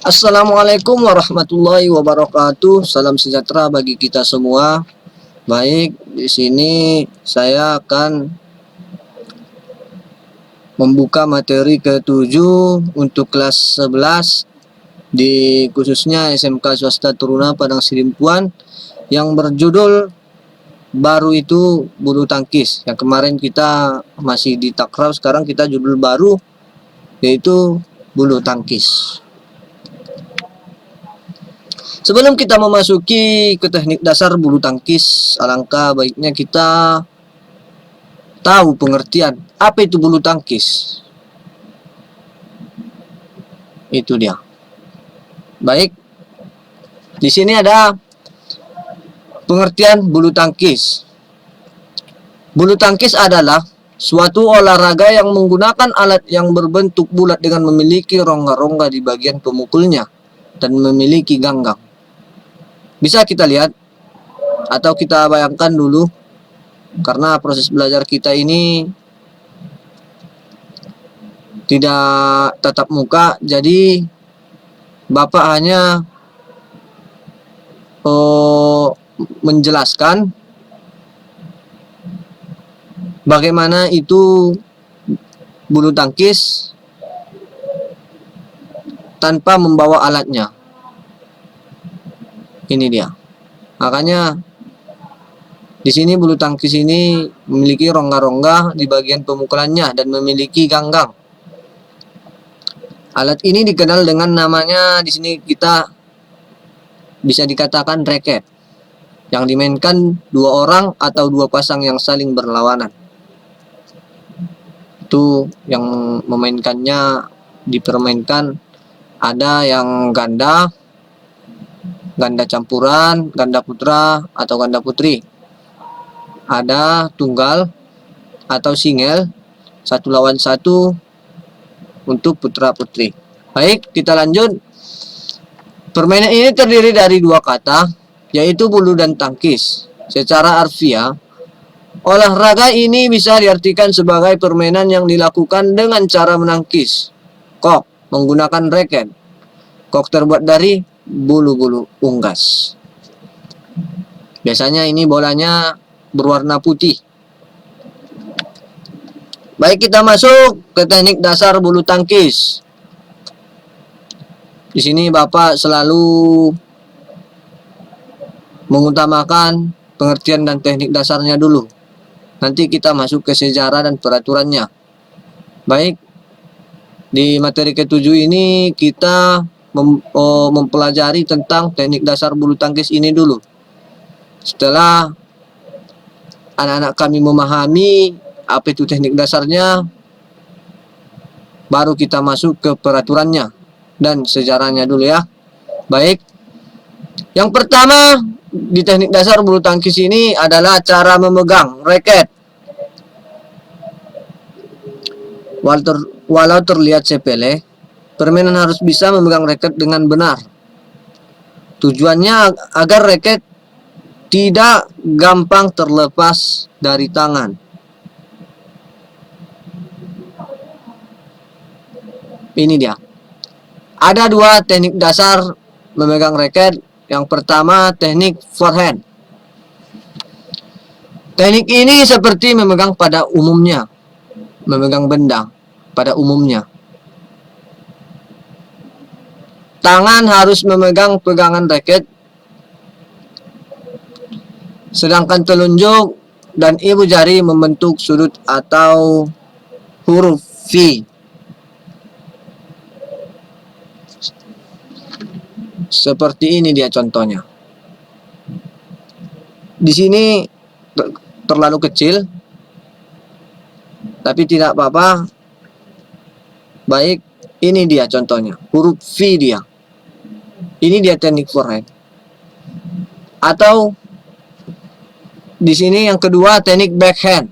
Assalamualaikum warahmatullahi wabarakatuh. Salam sejahtera bagi kita semua. Baik, di sini saya akan membuka materi ke-7 untuk kelas 11 di khususnya SMK Swasta Taruna Padang Sidimpuan yang berjudul baru itu bulu tangkis. Yang kemarin kita masih di takraw, sekarang kita judul baru yaitu bulu tangkis. Sebelum kita memasuki ke teknik dasar bulu tangkis, alangkah baiknya kita tahu pengertian apa itu bulu tangkis. Itu dia. Baik, di sini ada pengertian bulu tangkis. Bulu tangkis adalah suatu olahraga yang menggunakan alat yang berbentuk bulat dengan memiliki rongga-rongga di bagian pemukulnya dan memiliki ganggang. Bisa kita lihat atau kita bayangkan dulu, karena proses belajar kita ini tidak tatap muka, jadi Bapak hanya menjelaskan bagaimana itu bulu tangkis tanpa membawa alatnya. Ini dia. Makanya di sini bulu tangkis ini memiliki rongga-rongga di bagian pemukulannya dan memiliki ganggang. Alat ini dikenal dengan namanya, di sini kita bisa dikatakan raket, yang dimainkan dua orang atau dua pasang yang saling berlawanan. Itu yang memainkannya, dipermainkan ada yang ganda campuran, ganda putra atau ganda putri. Ada tunggal atau single, 1 lawan 1 untuk putra putri. Baik, kita lanjut. Permainan ini terdiri dari 2 kata, yaitu bulu dan tangkis. Secara harfiah, olahraga ini bisa diartikan sebagai permainan yang dilakukan dengan cara menangkis kok menggunakan raket. Kok terbuat dari bulu-bulu unggas. Biasanya ini bolanya berwarna putih. Baik, kita masuk ke teknik dasar bulu tangkis. Di sini Bapak selalu mengutamakan pengertian dan teknik dasarnya dulu. Nanti kita masuk ke sejarah dan peraturannya. Baik, di materi ke-7 ini kita mempelajari tentang teknik dasar bulu tangkis ini dulu. Setelah anak-anak kami memahami apa itu teknik dasarnya, baru kita masuk ke peraturannya dan sejarahnya dulu ya. Baik, yang pertama di teknik dasar bulu tangkis ini adalah cara memegang raket. Walau terlihat sepele, permainan harus bisa memegang raket dengan benar. Tujuannya agar raket tidak gampang terlepas dari tangan. Ini dia. Ada 2 teknik dasar memegang raket. Yang pertama, teknik forehand. Teknik ini seperti memegang pada umumnya, memegang benda pada umumnya. Tangan harus memegang pegangan raket, sedangkan telunjuk dan ibu jari membentuk sudut atau huruf V. Seperti ini dia contohnya. Di sini terlalu kecil, tapi tidak apa-apa. Baik, ini dia contohnya, huruf V dia. Ini dia teknik forehand. Atau di sini yang kedua, teknik backhand.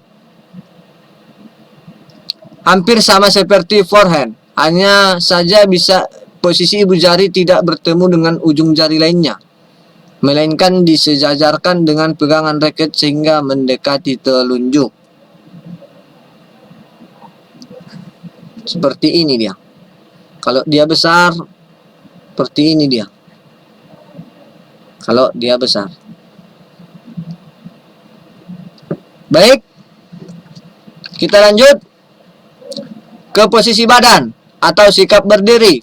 Hampir sama seperti forehand, hanya saja bisa posisi ibu jari tidak bertemu dengan ujung jari lainnya, melainkan disejajarkan dengan pegangan raket sehingga mendekati telunjuk. Seperti ini dia. Kalau dia besar, Seperti ini dia. Kalau dia besar. Baik, kita lanjut ke posisi badan atau sikap berdiri.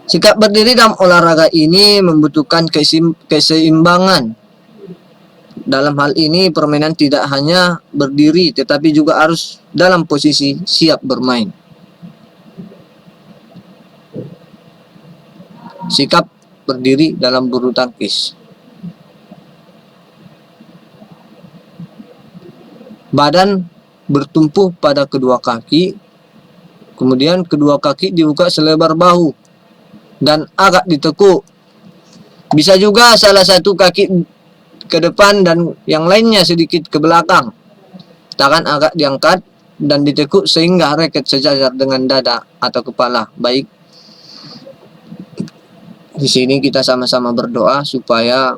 Sikap berdiri dalam olahraga ini membutuhkan keseimbangan. Dalam hal ini permainan tidak hanya berdiri tetapi juga harus dalam posisi siap bermain. Sikap berdiri dalam bulu tangkis. Badan bertumpu pada kedua kaki, kemudian kedua kaki dibuka selebar bahu dan agak ditekuk. Bisa juga salah satu kaki ke depan dan yang lainnya sedikit ke belakang. Tangan agak diangkat dan ditekuk sehingga raket sejajar dengan dada atau kepala. Baik, di sini kita sama-sama berdoa supaya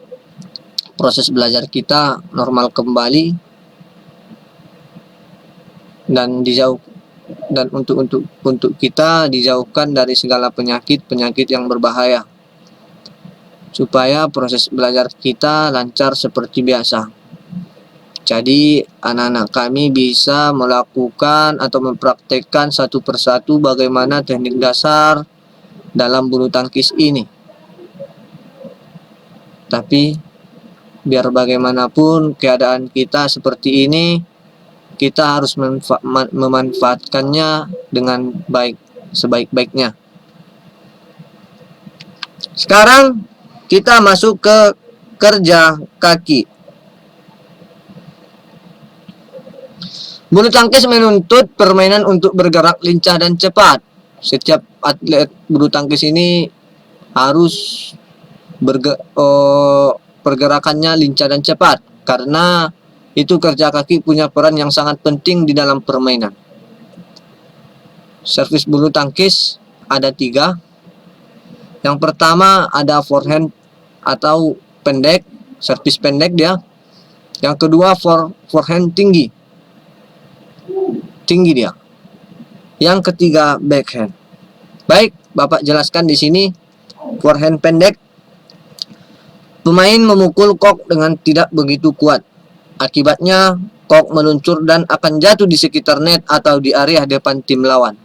proses belajar kita normal kembali dan untuk kita dijauhkan dari segala penyakit yang berbahaya, supaya proses belajar kita lancar seperti biasa. Jadi anak-anak kami bisa melakukan atau mempraktekkan satu persatu bagaimana teknik dasar dalam bulu tangkis ini. Tapi biar bagaimanapun keadaan kita seperti ini, kita harus memanfaatkannya dengan baik, sebaik-baiknya. Sekarang kita masuk ke kerja kaki. Bulu tangkis menuntut permainan untuk bergerak lincah dan cepat. Setiap atlet bulu tangkis ini harus pergerakannya lincah dan cepat, karena itu kerja kaki punya peran yang sangat penting di dalam permainan. Servis bulu tangkis ada 3. Yang pertama ada forehand atau pendek, servis pendek dia. Yang kedua forehand tinggi dia. Yang ketiga backhand. Baik, Bapak jelaskan di sini. Forehand pendek, pemain memukul kok dengan tidak begitu kuat. Akibatnya kok meluncur dan akan jatuh di sekitar net atau di area depan tim lawan.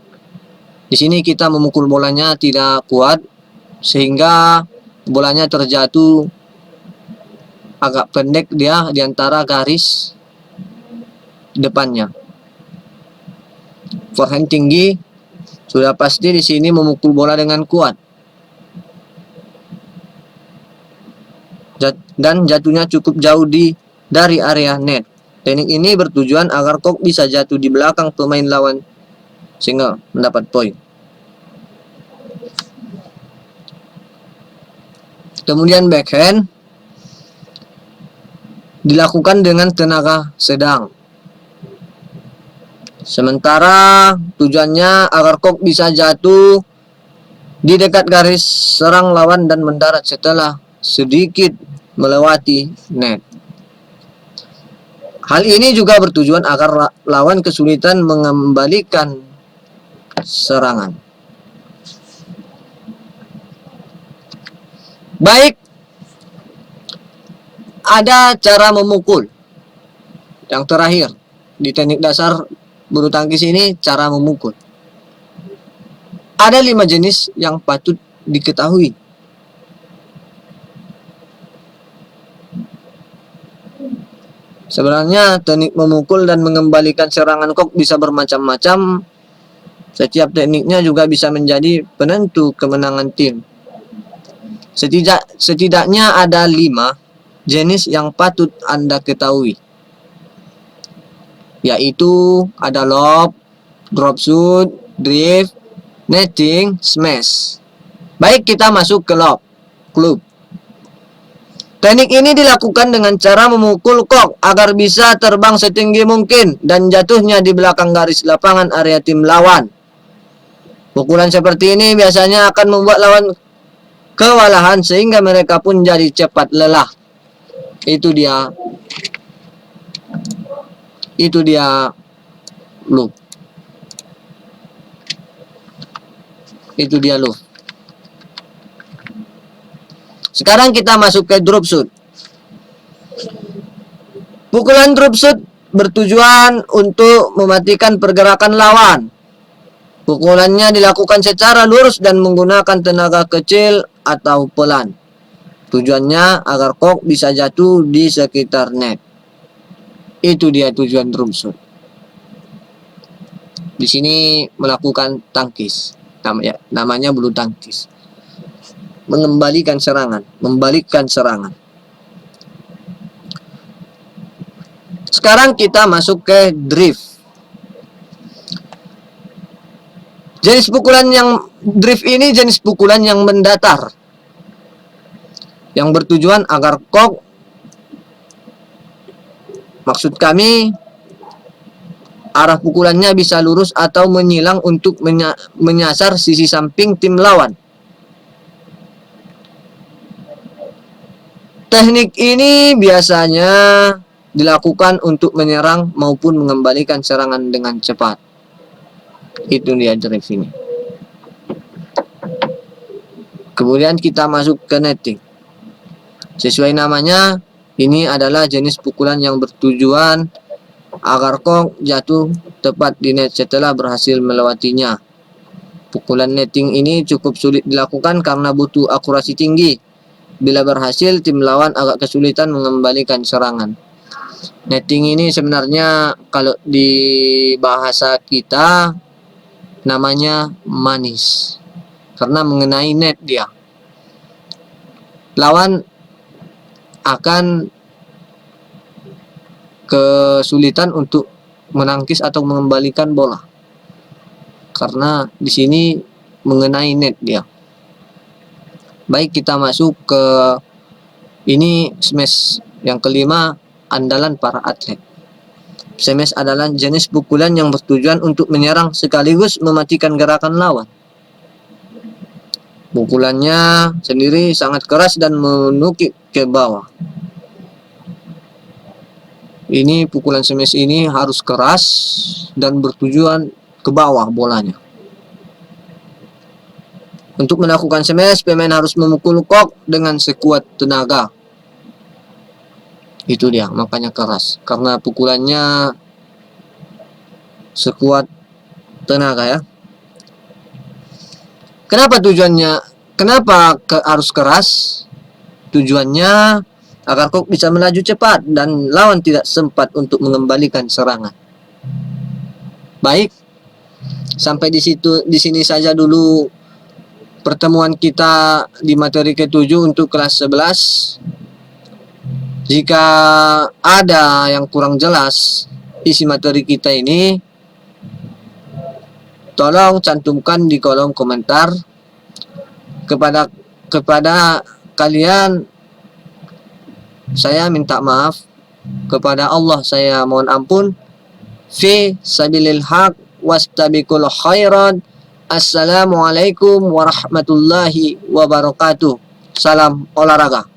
Di sini kita memukul bolanya tidak kuat sehingga bolanya terjatuh agak pendek dia di antara garis depannya. Forehand tinggi sudah pasti di sini memukul bola dengan kuat dan jatuhnya cukup jauh dari area net. Teknik ini bertujuan agar kok bisa jatuh di belakang pemain lawan sehingga mendapat poin. Kemudian backhand dilakukan dengan tenaga sedang. Sementara tujuannya agar kok bisa jatuh di dekat garis serang lawan dan mendarat setelah sedikit melewati net. Hal ini juga bertujuan agar lawan kesulitan mengembalikan serangan. Baik, ada cara memukul. Yang terakhir di teknik dasar bulu tangkis ini, cara memukul. Ada 5 jenis yang patut diketahui. Sebenarnya teknik memukul dan mengembalikan serangan kok bisa bermacam-macam. Setiap tekniknya juga bisa menjadi penentu kemenangan tim. Setidaknya ada 5 jenis yang patut Anda ketahui, yaitu ada lob, drop shoot, drift, netting, smash. Baik, kita masuk ke lob, club. Teknik ini dilakukan dengan cara memukul kok agar bisa terbang setinggi mungkin dan jatuhnya di belakang garis lapangan area tim lawan. Pukulan seperti ini biasanya akan membuat lawan kewalahan sehingga mereka pun jadi cepat lelah. Itu dia loop. Itu dia loh. Sekarang kita masuk ke drop shoot. Pukulan drop shoot bertujuan untuk mematikan pergerakan lawan. Pukulannya dilakukan secara lurus dan menggunakan tenaga kecil atau pelan. Tujuannya agar kok bisa jatuh di sekitar net. Itu dia tujuan drop shoot. Di sini melakukan tangkis. Namanya bulu tangkis. Mengembalikan serangan, membalikkan serangan. Sekarang kita masuk ke drift. Jenis pukulan yang drift ini jenis pukulan yang mendatar, yang bertujuan agar kok, maksud kami arah pukulannya bisa lurus atau menyilang untuk menyasar sisi samping tim lawan. Teknik ini biasanya dilakukan untuk menyerang maupun mengembalikan serangan dengan cepat. Itu dia drift ini. Kemudian kita masuk ke netting. Sesuai namanya, ini adalah jenis pukulan yang bertujuan agar kok jatuh tepat di net setelah berhasil melewatinya. Pukulan netting ini cukup sulit dilakukan karena butuh akurasi tinggi. Bila berhasil, tim lawan agak kesulitan mengembalikan serangan. Netting ini sebenarnya kalau di bahasa kita namanya manis, karena mengenai net dia. Lawan akan kesulitan untuk menangkis atau mengembalikan bola, karena di sini mengenai net dia. Baik, kita masuk ke ini smash yang kelima, andalan para atlet. Smash adalah jenis pukulan yang bertujuan untuk menyerang sekaligus mematikan gerakan lawan. Pukulannya sendiri sangat keras dan menukik ke bawah. Ini pukulan smash ini harus keras dan bertujuan ke bawah bolanya. Untuk melakukan smash, pemain harus memukul kok dengan sekuat tenaga. Itu dia, makanya keras. Karena pukulannya sekuat tenaga ya. Kenapa tujuannya? Kenapa harus keras? Tujuannya agar kok bisa melaju cepat dan lawan tidak sempat untuk mengembalikan serangan. Baik, sampai di sini saja dulu pertemuan kita di materi ke-7 untuk kelas 11. Jika ada yang kurang jelas isi materi kita ini, tolong cantumkan di kolom komentar. Kepada kalian saya minta maaf, kepada Allah saya mohon ampun. Fi sabilil haq wastabiqul khairat. Assalamualaikum warahmatullahi wabarakatuh. Salam olahraga.